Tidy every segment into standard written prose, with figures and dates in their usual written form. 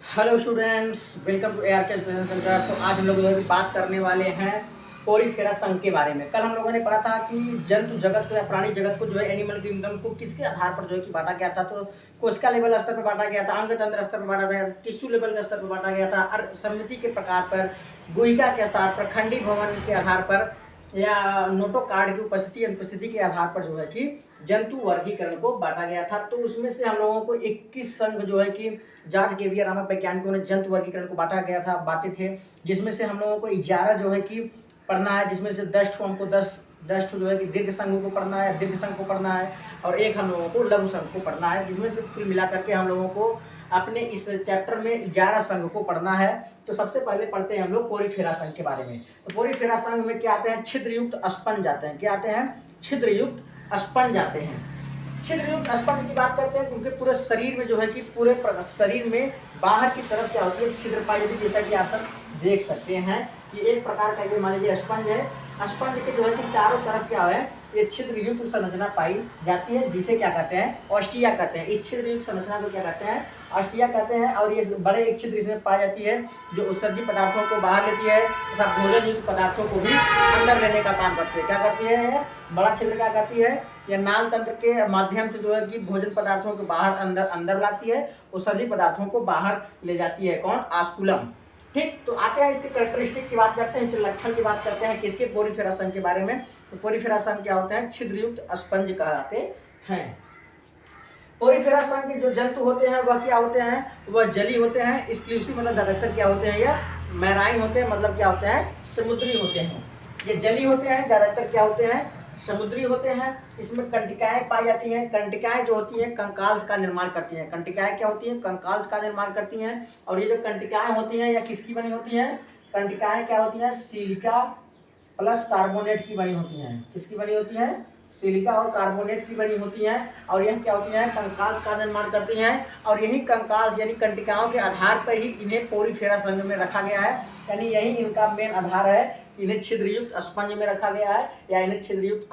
Hello students, welcome to ARK education centre. तो आज हम लोग जो है बात करने वाले हैं पोरीफेरा संघ के बारे में। कल हम लोगों ने पढ़ा था कि जंतु जगत को या प्राणी जगत को जो है एनिमल किंगडम्स को किसके आधार पर जो है कि बांटा गया था। तो कोशिका लेवल स्तर पर बांटा गया था, अंग तंत्र स्तर पर बांटा गया था, टिश्यू लेवल के स्तर पर बांटा गया था, और समिति के प्रकार पर, गुहिका के आधार पर, खंडी भवन के आधार पर या नोटो कार्ड की उपस्थिति अनुपस्थिति के आधार पर जो है कि जंतु वर्गीकरण को बांटा गया था। तो उसमें से हम लोगों को 21 संघ जो है कि जॉर्ज गेवियर नामक वैज्ञानिकों ने जंतु वर्गीकरण को बांटे थे, जिसमें से हम लोगों को 11 जो है कि पढ़ना है, जिसमें से 10 को हमको 10 जो है कि दीर्घ संघ को पढ़ना है, दीर्घ संघ को पढ़ना है, और एक हम लोगों को लघु संघ को पढ़ना है, जिसमें से कुल मिलाकर के हम लोगों को अपने इस चैप्टर में 11 संघ को पढ़ना है। तो सबसे पहले पढ़ते हैं हम लोग पोरीफेरा संघ के बारे में। तो पोरीफेरा संघ में क्या आते हैं? छिद्रयुक्त स्पंज आते हैं। क्या आते हैं? छिद्रयुक्त स्पंज आते हैं। छिद्रयुक्त स्पंज की बात करते हैं क्योंकि पूरे शरीर में जो है कि पूरे शरीर में बाहर की तरफ क्या होती है? छिद्र पाई जाती है। जैसा कि आप सब देख सकते हैं, ये एक प्रकार का ये मान लीजिए स्पंज है। स्पंज के जो है कि चारों तरफ क्या है? ये छिद्रयुक्त संरचना पाई जाती है, जिसे क्या कहते हैं? ऑस्टिया कहते हैं। इस छिद्रयुक्त संरचना को क्या कहते हैं? ऑस्टिया कहते हैं। और ये बड़े एक छिद्र इसमें पाई जाती है जो उत्सर्जी पदार्थों को बाहर लेती है तथा भोजन युक्त पदार्थों को भी अंदर लेने का काम करती है। क्या करती है? बड़ा छिद्र क्या करती है? यह नाल तंत्र के माध्यम से जो है कि भोजन पदार्थों को बाहर अंदर लाती है, उत्सर्जी पदार्थों को बाहर ले जाती है। कौन? ऑस्कुलम। ठीक, तो आते हैं इसके कैरेक्टरिस्टिक की बात करते हैं, इसके लक्षण की बात करते हैं किसके? पोरीफेरा संघ के बारे में। तो पोरीफेरा संघ क्या होते हैं? छिद्रयुक्त स्पंज कहलाते हैं। पोरीफेरा संघ के जो जंतु होते हैं वह क्या होते हैं? वह जली होते हैं। एक्सक्लूसिव मतलब ज्यादातर क्या होते हैं? यह मैराइन होते हैं, मतलब क्या होते हैं? समुद्री होते हैं। ये जली होते हैं, ज्यादातर क्या होते हैं? समुद्री होते हैं। इसमें कंटिकाएं पाई जाती हैं। कंटिकाएं जो होती हैं कंकाल्स का निर्माण करती हैं। कंटिकाएं क्या होती हैं? कंकाल्स का निर्माण करती हैं। और ये जो कंटिकाएं होती हैं यह किसकी बनी होती हैं? कंटिकाएं क्या होती हैं? सिलिका प्लस कार्बोनेट की बनी होती हैं। किसकी बनी होती हैं? सिलिका और कार्बोनेट की बनी होती हैं। और यह क्या होती हैं? कंकाल्स का निर्माण करती हैं। और यही कंकाल्स यानी कंटिकाओं के आधार पर ही इन्हें पोरीफेरा संघ में रखा गया है। यानी यही इनका मेन आधार है। इन्हें छिद्रयुक्त स्पंज में रखा गया है, या इन्हें छिद्रयुक्त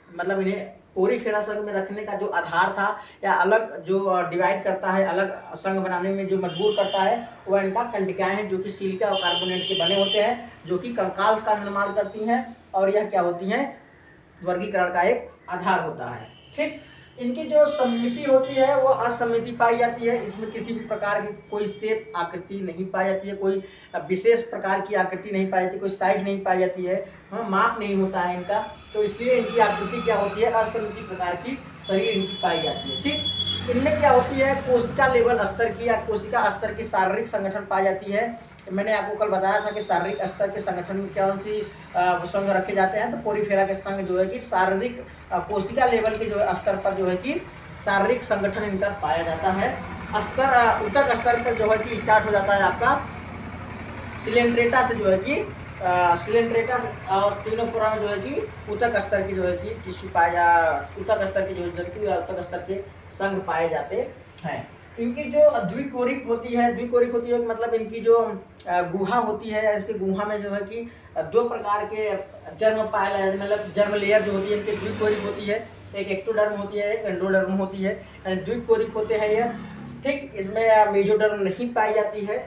मतलब इन्हें पोरीफेरा संघ में रखने का जो आधार था या अलग जो डिवाइड करता है, अलग संघ बनाने में जो मजबूर करता है, वह इनका कंटिकाएं हैं जो कि सिलिका और कार्बोनेट के बने होते हैं, जो कि कंकाल्स का निर्माण करती हैं। और यह क्या होती हैं? वर्गीकरण का एक आधार होता है। ठीक, इनकी जो समिति होती है वो असमिति पाई जाती है। इसमें किसी भी प्रकार की कोई शेप आकृति नहीं पाई जाती है, कोई विशेष प्रकार की आकृति नहीं पाई जाती, कोई साइज नहीं पाई जाती है, माप नहीं होता है इनका। तो इसलिए इनकी आकृति क्या होती है? असमिति प्रकार की शरीर इनकी पाई जाती है। ठीक, इनमें क्या होती है? कोशिका लेवल स्तर की या कोशिका स्तर की शारीरिक संगठन पाई जाती है। मैंने आपको कल बताया था कि शारीरिक स्तर के संगठन में कौन सी संघ रखे जाते हैं। तो पोरीफेरा के संघ जो है कि शारीरिक कोशिका लेवल के जो स्तर पर जो है कि शारीरिक संगठन इनका पाया जाता है। स्तर ऊतक स्तर पर जो है कि स्टार्ट हो जाता है आपका सिलेंड्रेटा से, जो है कि सिलेंड्रेटा और क्लिनोफोरा में जो है कि ऊतक स्तर की जो है कि टिश्यू ऊतक स्तर की जो जंतु या ऊतक स्तर के संघ पाए जाते हैं। इनकी जो द्विकोरिक होती है मतलब इनकी जो गुहा होती है, या इसके गुहा में जो है कि दो प्रकार के जर्म पाए जाते हैं। मतलब जर्म लेयर जो होती है इनकी द्विकोरिक होती है, एक एक्टोडर्म होती है, एक एंडोडर्म होती है, यानी द्विकोरिक होते हैं यह। ठीक, इसमें मेजोडर्म नहीं पाई जाती है।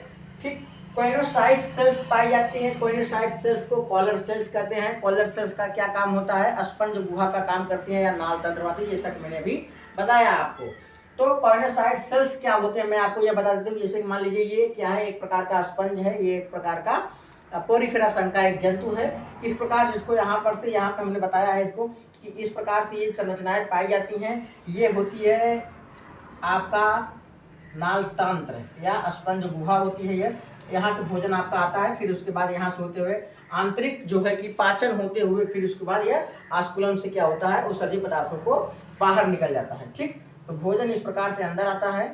ठीक, कोइनोसाइट सेल्स पाई जाती हैं। कोइनोसाइट सेल्स को कॉलर सेल्स कहते हैं। कॉलर सेल्स का क्या काम होता है? स्पंज गुहा का काम करती हैं या नाल तंत्रवादी, जैसा कि मैंने अभी बताया आपको। तो कॉइनोसाइट सेल्स क्या होते हैं मैं आपको यह बता देता हूँ। जैसे मान लीजिए ये क्या है? एक प्रकार का स्पंज है, ये एक प्रकार का पोरीफेरा संघ का एक जंतु है। इस प्रकार से इसको यहाँ पर हमने बताया है इसको कि इस प्रकार से ये संरचनाएं पाई जाती हैं। ये होती है आपका नाल तंत्र या स्पंज गुहा होती है। यह यहाँ से भोजन आपका आता है, फिर उसके बाद यहाँ से होते हुए आंतरिक जो है कि पाचन होते हुए फिर उसके बाद यह ऑस्कुलम से क्या होता है? उत्सर्जी पदार्थों को बाहर निकल जाता है। ठीक, तो भोजन इस प्रकार से अंदर आता है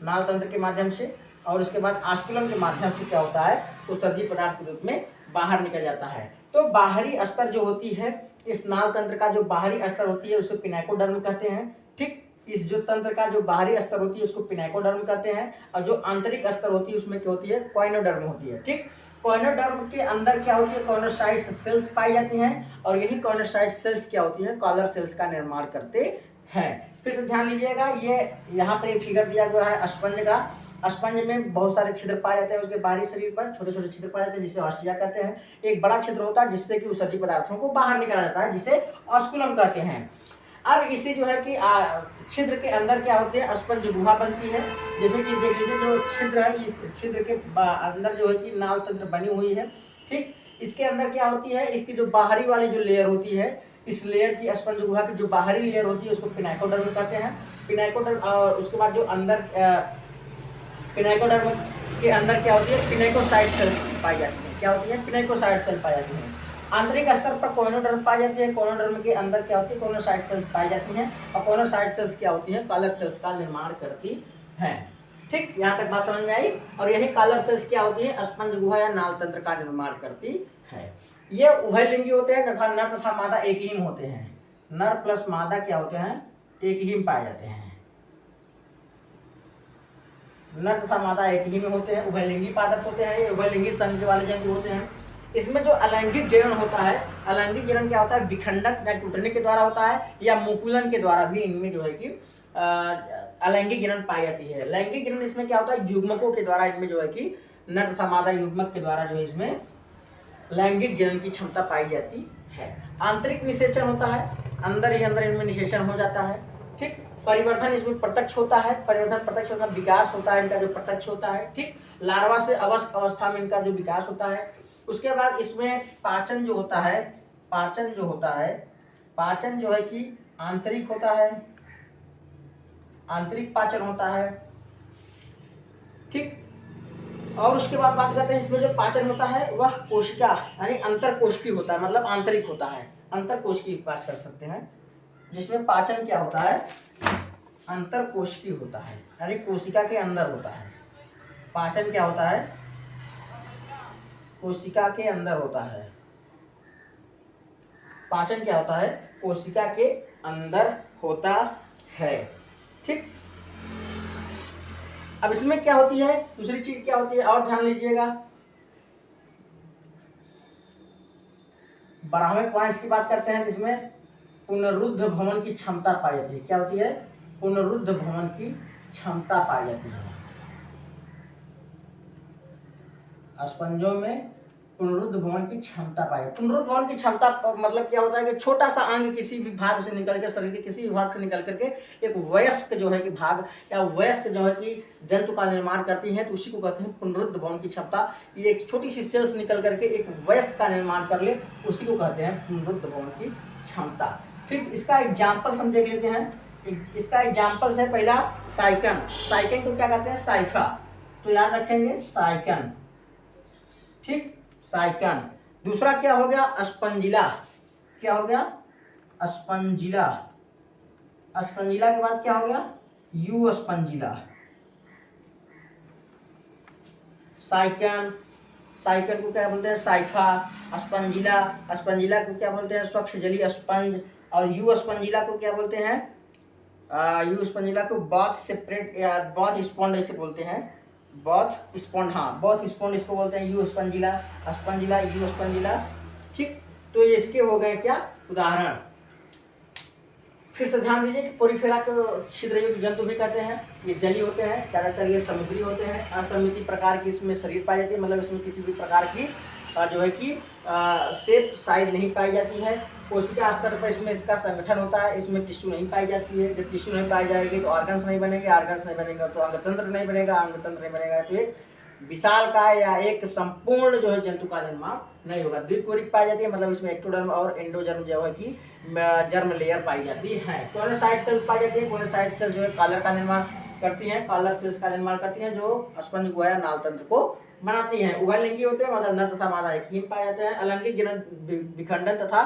नाल तंत्र के माध्यम से, और उसके बाद ऑस्कुलम के माध्यम से क्या होता है? उत्सर्जी पदार्थ के रूप में बाहर निकल जाता है। तो बाहरी स्तर जो होती है, इस नाल तंत्र का जो बाहरी स्तर होती है उसे पिनाकोडर्म कहते हैं। ठीक, इस जो तंत्र का जो बाहरी स्तर होती है उसको पिनाकोडर्म कहते हैं, और जो आंतरिक स्तर होती है उसमें क्या होती है? कोइनोडर्म होती है। ठीक, कोइनोडर्म के अंदर क्या होती है? कॉर्नोसाइट सेल्स पाई जाती हैं, और यही कॉर्नोसाइट सेल्स क्या होती है? कॉलर सेल्स का निर्माण करते हैं। फिर से ध्यान लीजिएगा, ये यहाँ पर फिगर दिया गया है स्पंज का। स्पंज में बहुत सारे छिद्र पाए जाते हैं, उसके बाहरी शरीर पर छोटे छोटे छिद्र पाए जाते हैं जिसे ऑस्टिया कहते हैं। एक बड़ा छिद्र होता है जिससे कि उत्सर्जी पदार्थों को बाहर निकाला जाता है जिसे ऑस्कुलम कहते हैं। अब इसी जो है कि छिद्र के अंदर क्या होते हैं, स्पंज गुहा बनती है। जैसे कि देख लीजिए जो छिद्र है, इस छिद्र के अंदर जो है कि नाल तंत्र बनी हुई है। ठीक, इसके अंदर क्या होती है, इसकी जो बाहरी वाली जो लेयर होती है, इस लेयर की स्पंज गुहा की जो बाहरी लेयर होती है उसको पिनाइकोडर्म कहते हैं। पिनाइकोडर्म, और उसके बाद जो अंदर पिनाइकोडर्म के अंदर क्या होती है, पिनाइकोसाइट सेल्स पाई जाती है। क्या होती है, पिनाइकोसाइट सेल पाई जाती है। आंतरिक स्तर पर कोनोडर्म पाई जाती है। कोनोडर्म के अंदर क्या होती है, कोनोसाइट सेल्स पाई जाती हैं। और कोनोसाइट सेल्स क्या होती हैं, कॉलर सेल्स का निर्माण करती हैं। ठीक, यहाँ तक बात समझ में आई। और यही कॉलर सेल्स क्या होती है, स्पंज गुहा या नाल तंत्र का निर्माण करती है। ये उभयलिंगी होते हैं तथा नर तथा मादा एक ही में होते हैं। नर प्लस मादा क्या होते हैं, एक ही में पाए जाते हैं। नर तथा मादा एक ही में होते हैं, उभयलिंगी पादप होते हैं। ये उभयलिंगी संघ वाले जंतु होते हैं। इसमें जो अलैंगिक जनन होता है, अलैंगिक जनन क्या होता है, विखंडन या टूटने के द्वारा होता है या मुकुलन के द्वारा भी इनमें जो है कि अलैंगिक जनन पाई जाती है। लैंगिक जनन इसमें क्या होता है, युग्मकों के द्वारा इनमें जो है कि नर तथा मादा युग्मक के द्वारा जो है इसमें लैंगिक जनन की क्षमता पाई जाती है। आंतरिक निषेचन होता है, अंदर ही अंदर इनमें निषेचन हो जाता है। ठीक, परिवर्धन इसमें प्रत्यक्ष होता है। परिवर्धन प्रत्यक्ष होता है, विकास होता है इनका जो प्रत्यक्ष होता है। ठीक, लार्वा से अवस्थ अवस्था में इनका जो विकास होता है। उसके बाद इसमें पाचन जो होता है, पाचन जो है कि आंतरिक होता है, आंतरिक पाचन होता है। ठीक, और उसके बाद बात करते हैं इसमें जो पाचन होता है वह कोशिका यानी अंतर कोशिकी होता है, मतलब आंतरिक होता है। अंतर कोशिकी पाच कर सकते हैं, जिसमें पाचन क्या होता है, अंतर कोशिकी होता है यानी कोशिका के अंदर होता है। पाचन क्या होता है, कोशिका के अंदर होता है। पाचन क्या होता है, कोशिका के अंदर होता है। ठीक, अब इसमें क्या होती है, दूसरी चीज क्या होती है और ध्यान लीजिएगा। 12वें पॉइंट्स की बात करते हैं तो इसमें पुनरुद्ध भवन की क्षमता पाई जाती है। क्या होती है, पुनरुद्ध भवन की क्षमता पाई जाती है। स्पंजों में पुनरुद्ध भवन की क्षमता पाई। पुनरुद्ध भवन की क्षमता मतलब क्या होता है कि छोटा सा अंग किसी भी भाग से निकल के, शरीर के किसी भी भाग से निकल करके एक वयस्क जो है कि भाग या वयस्क जो है कि जंतु का निर्माण करती है, तो उसी को कहते हैं पुनरुद्ध भवन की क्षमता। ये एक छोटी सी सेल्स निकल करके एक वयस्क का निर्माण कर ले, उसी को कहते हैं पुनरुद्ध भवन की क्षमता। ठीक, इसका एग्जाम्पल हम देख लेते हैं। इसका एग्जाम्पल्स है, पहला साइकन। साइकन को क्या कहते हैं, साइफा, तो याद रखेंगे साइकन। ठीक, साइकन। दूसरा क्या हो गया, स्पंजिला। क्या हो गया, स्पंजिला। स्पंजिला के बाद क्या हो गया, यू स्पंजिला। साइकन, साइकन को क्या बोलते हैं, साइफा। स्पंजिला, स्पंजिला को क्या बोलते हैं, स्वच्छ जलीय स्पंज। और यू स्पंजिला को क्या बोलते हैं, यू स्पंजिला को बॉथ सेपरेट या बॉथ स्पॉन्ड ऐसे बोलते हैं। बॉथ स्पॉन्ड, हाँ बॉथ स्पॉन्ड इसको बोलते हैं, यू स्पंजिला, स्पंजिला, यू स्पंजिला। ठीक, तो ये इसके हो गए क्या उदाहरण। फिर से ध्यान दीजिए कि पोरीफेरा को छिद्रयुक्त जंतु भी कहते हैं। ये जलीय होते हैं, ज़्यादातर ये समुद्री होते हैं। असमिति प्रकार की इसमें शरीर पाई जाती है, मतलब इसमें किसी भी प्रकार की जो है कि शेप साइज नहीं पाई जाती है। कोशिका स्तर पर इसमें इसका संगठन होता है, इसमें टिश्यू नहीं पाई जाती है। जब टिश्यू नहीं पाई जाएगी तो ऑर्गन्स नहीं बनेंगे, ऑर्गन्स नहीं बनेगा तो अंगतंत्र नहीं बनेगा, अंगतंत्र नहीं बनेगा तो एक विशालकाय या एक संपूर्ण जो है जंतु का निर्माण नहीं होगा। द्विकोरिक पाई जाती है, मतलब इसमें एक्टोडर्म और एंडोजर्म जो है कि जर्म लेयर पाई जाती है। कोनोसाइट सेल पाई जाती है। कोनोसाइट सेल जो है कॉलर का निर्माण करती हैं, कॉलर सेल्स का निर्माण करती हैं जो स्पंज गुहा या नाल तंत्र को बनाती हैं। उभयलिंगी होते हैं, मतलब नर तथा मादा एक ही पाए जाते हैं। अलैंगिक जनन विखंडन तथा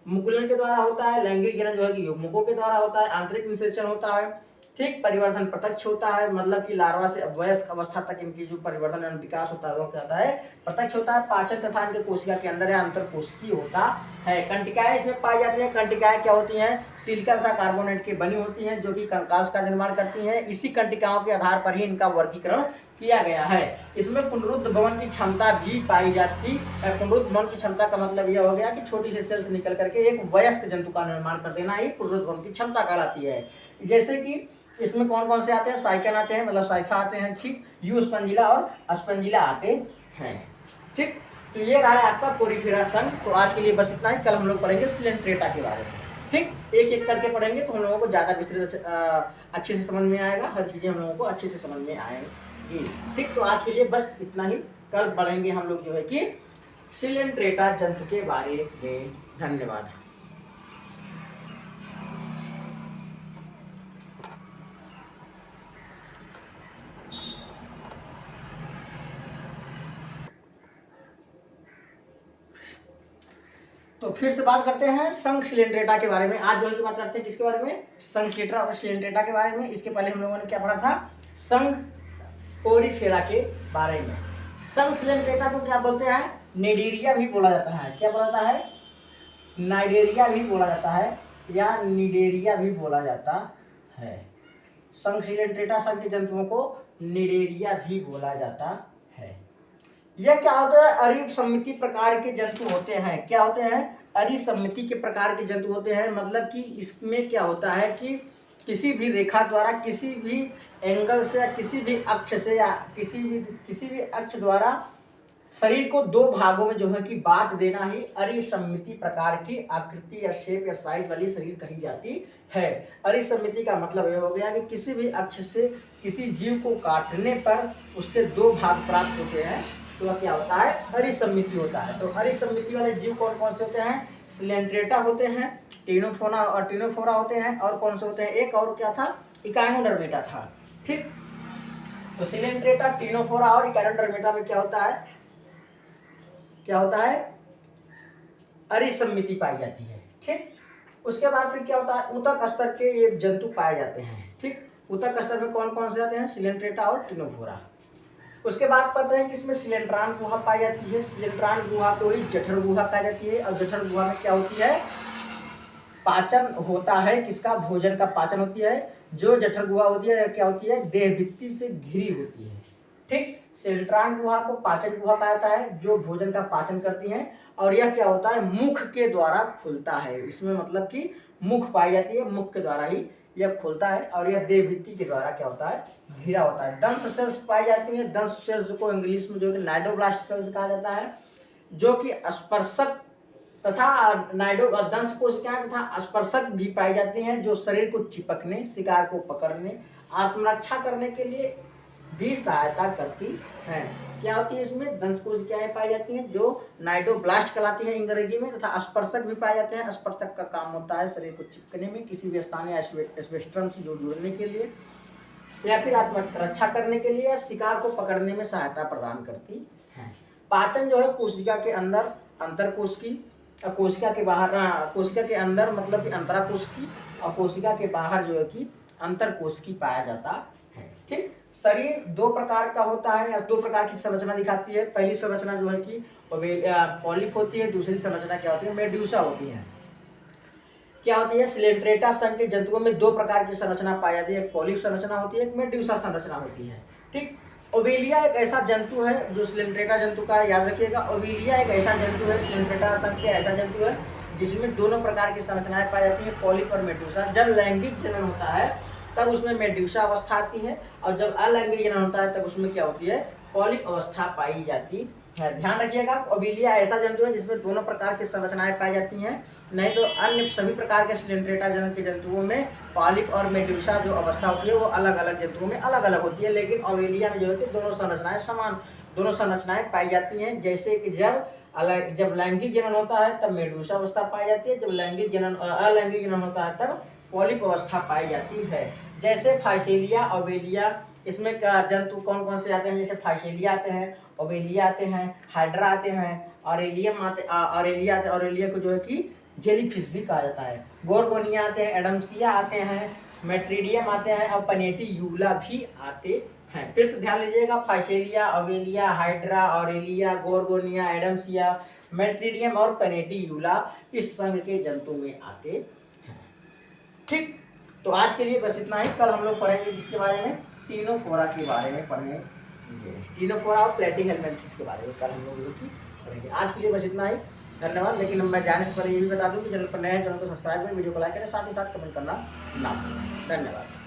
मुकुलन के द्वारा होता है। लैंगिक जनन जो है कि युग्मकों के द्वारा होता है। आंतरिक निषेचन होता है। ठीक, परिवर्धन प्रत्यक्ष होता है, मतलब कि लार्वा से वयस्क अवस्था तक इनकी जो परिवर्धन एवं विकास होता है वो क्या होता है, प्रत्यक्ष होता है। पाचन तथा इनके कोशिका के अंदर या अंतर कोशिकीय होता है। कंटिकाएं इसमें पाई जाती हैं। कंटिकाएं क्या होती हैं, सिलिका तथा कार्बोनेट की बनी होती हैं जो कि कंकाल का निर्माण करती हैं। इसी कंटिकाओं के आधार पर ही इनका वर्गीकरण किया गया है। इसमें पुनरुद्ध भवन की क्षमता भी पाई जाती है। पुनरुद्ध भवन की क्षमता का मतलब यह हो गया कि छोटी सी सेल से निकल करके एक वयस्क जंतु का निर्माण कर देना ही पुनरुद्ध भवन की क्षमता कहलाती है। जैसे कि इसमें कौन कौन से आते हैं, साइकन आते हैं, मतलब साइफा आते हैं, ठीक, यू स्पंजिला और स्पंजिला आते हैं, ठीक। तो ये रहा है आपका पोरीफेरा संघ। तो आज के लिए बस इतना ही। कल हम लोग पढ़ेंगे सिलेंट्रेटा के बारे में, ठीक, एक एक करके पढ़ेंगे तो हम लोगों को ज़्यादा विस्तृत अच्छे से समझ में आएगा, हर चीज़ें हम लोगों को अच्छे से समझ में आएंगी, ठीक। तो आज के लिए बस इतना ही। कल पढ़ेंगे हम लोग जो है कि सिलेंट्रेटा जंतु के बारे में। धन्यवाद। तो फिर से बात करते हैं संघ सिलेंट्रेटा के बारे में। आज जो है कि बात करते हैं किसके बारे में, संघ सिलेंट्रेटा के बारे में। इसके पहले हम लोगों ने क्या पढ़ा था, संघ पोरीफेरा के बारे में। संघ सिलेंट्रेटा को क्या बोलते हैं, निडेरिया भी बोला जाता है। क्या बोला जाता है, नाइडेरिया भी बोला जाता है या निडेरिया भी बोला जाता है। संघ सिलेंट्रेटा संघ के जंतुओं को निडेरिया भी बोला जाता है। यह क्या होता है, अरिसमिति प्रकार के जंतु होते हैं। क्या होते हैं, अरिसमिति के प्रकार के जंतु होते हैं। मतलब कि इसमें क्या होता है कि किसी भी रेखा द्वारा, किसी भी एंगल से या किसी भी अक्ष से या किसी भी अक्ष द्वारा शरीर को दो भागों में जो है कि बांट देना ही अरिसमिति प्रकार की आकृति या शेप या साइज वाली शरीर कही जाती है। अरिसमिति का मतलब यह हो गया कि किसी भी अक्ष से किसी जीव को काटने पर उसके दो भाग प्राप्त होते हैं, तो वह क्या होता है, अरिसमिति होता है। तो अरिसमिति वाले जीव कौन कौन से होते हैं, सिलेंट्रेटा होते हैं, टिनोफोरा होते हैं, और कौन से होते हैं, एक और क्या था, इकाइनोडर्मेटा था, ठीक। तो सिलेंट्रेटा, टिनोफोरा और इकाइनोडर्मेटा में क्या होता है, अरिसमिति पाई जाती है, ठीक। उसके बाद फिर क्या होता है, ऊतक स्तर के ये जंतु पाए जाते हैं, ठीक। ऊतक स्तर में कौन कौन से आते हैं, सिलेंट्रेटा और टिनोफोरा। उसके बाद पता है कि इसमें सिलेंट्रान गुहा पाई जाती है। सिलेंट्रान गुहा को ही जठर गुहा कहा जाती है। और जठर गुहा में क्या होती है, पाचन होता है, किसका, भोजन का पाचन होती है। जो जठर गुहा होती है क्या होती है, देह भित्ति से घिरी होती है, ठीक। सिलेंट्रान गुहा को पाचन गुहा कहा जाता है, जो भोजन का पाचन करती है। और यह क्या होता है, मुख के द्वारा खुलता है। इसमें मतलब कि मुख पाई जाती है, मुख के द्वारा ही यह खुलता है। और यह देह भित्ति के द्वारा क्या होता है, घिरा होता है। दंश सेल्स पाई जाती हैं। दंश सेल्स को इंग्लिश में जो है नाइडोब्लास्ट सेल्स कहा जाता है, जो कि स्पर्शक तथा दंश कोशिकाएं तथा स्पर्शक भी पाई जाती हैं, जो शरीर को चिपकने, शिकार को पकड़ने, आत्मरक्षा करने के लिए भी सहायता करती हैं। क्या होती है, इसमें दंश कोशिकाएं पाई जाती हैं जो नाइडोब्लास्ट कहलाती है अंग्रेजी में, तथा स्पर्शक भी पाए जाते हैं। स्पर्शक का काम होता है शरीर को चिपकने में, किसी भी स्थान या स्पेक्ट्रम से जुड़ने के लिए, या फिर आत्मरक्षा करने के लिए, या शिकार को पकड़ने में सहायता प्रदान करती है। पाचन जो है कोशिका के अंदर अंतरकोशिकी, कोशिका के बाहर, कोशिका के अंदर मतलब कि अंतराकोशिकी, और कोशिका के बाहर जो है कि अंतरकोशिकी पाया जाता है, ठीक। शरीर दो प्रकार का होता है, या दो प्रकार की संरचना दिखाती है। पहली संरचना जो है कि पॉलिप होती है, दूसरी संरचना क्या होती है, मेड्यूसा होती है। क्या होती है, सिलेंट्रेटा संघ के जंतुओं में दो प्रकार की संरचना पाई जाती है, एक पॉलिप संरचना होती है, एक मेड्यूसा संरचना होती है, ठीक। ओबेलिया एक ऐसा जंतु है जो सिलेंट्रेटा जंतु का, याद रखिएगा, ओबेलिया एक ऐसा जंतु है, सिलेंट्रेटा संघ के ऐसा जंतु है जिसमें दोनों प्रकार की संरचनाएं पाई जाती है, पॉलिप और मेड्यूसा। जब लैंगिक जनन होता है तब उसमें मेड्यूसा अवस्था आती है, और जब अलैंगिक जनन होता है तब उसमें क्या होती है, पॉलिप अवस्था पाई जाती है। ध्यान रखिएगा, ओबेलिया ऐसा जंतु है जिसमें दोनों प्रकार की संरचनाएं पाई जाती हैं। नहीं तो अन्य सभी प्रकार के सिलेंट्रेटा जनन के जंतुओं में पॉलिप और मेड्यूसा जो अवस्था होती है वो अलग अलग जंतुओं में अलग अलग होती है, लेकिन ओबेलिया में जो है कि दोनों संरचनाएं समान, दोनों संरचनाएं पाई जाती हैं। जैसे कि जब लैंगिक जनन होता है तब मेड्यूसा अवस्था पाई जाती है, जब अलैंगिक जनन होता है तब पॉलिप अवस्था पाई जाती है। जैसे फाइसेलिया, ओबेलिया, इसमें जंतु कौन कौन से आते हैं, जैसे फाइसेलिया आते हैं, ओबेलिया आते हैं, हाइड्रा आते हैं, ऑरेलिया को जो है कि जेलीफिश भी कहा जाता है, गोरगोनिया आते हैं, एडम्सिया आते हैं, मेट्रीडियम आते हैं, और पनेटियूला भी आते हैं। फिर से ध्यान लीजिएगा, Physalia, Obelia, Hydra, Aurelia, Gorgonia, Adamsia, Metridium और पनेटियूला इस संघ के जंतु में आते हैं, ठीक। तो आज के लिए बस इतना ही। कल हम लोग पढ़ेंगे जिसके बारे में, टिनोफोरा के बारे में पढ़ेंगे, टिनोफोरा और प्लेटिहेल्मिन्थस के बारे में कल हम लोग पढ़ेंगे। आज के लिए बस इतना ही, धन्यवाद। लेकिन मैं जाने से पहले ये भी बता दूं कि चैनल पर नए हैं, चैनल को सब्सक्राइब करें, वीडियो को लाइक करें, साथ ही साथ कमेंट करना ना भूलें। धन्यवाद।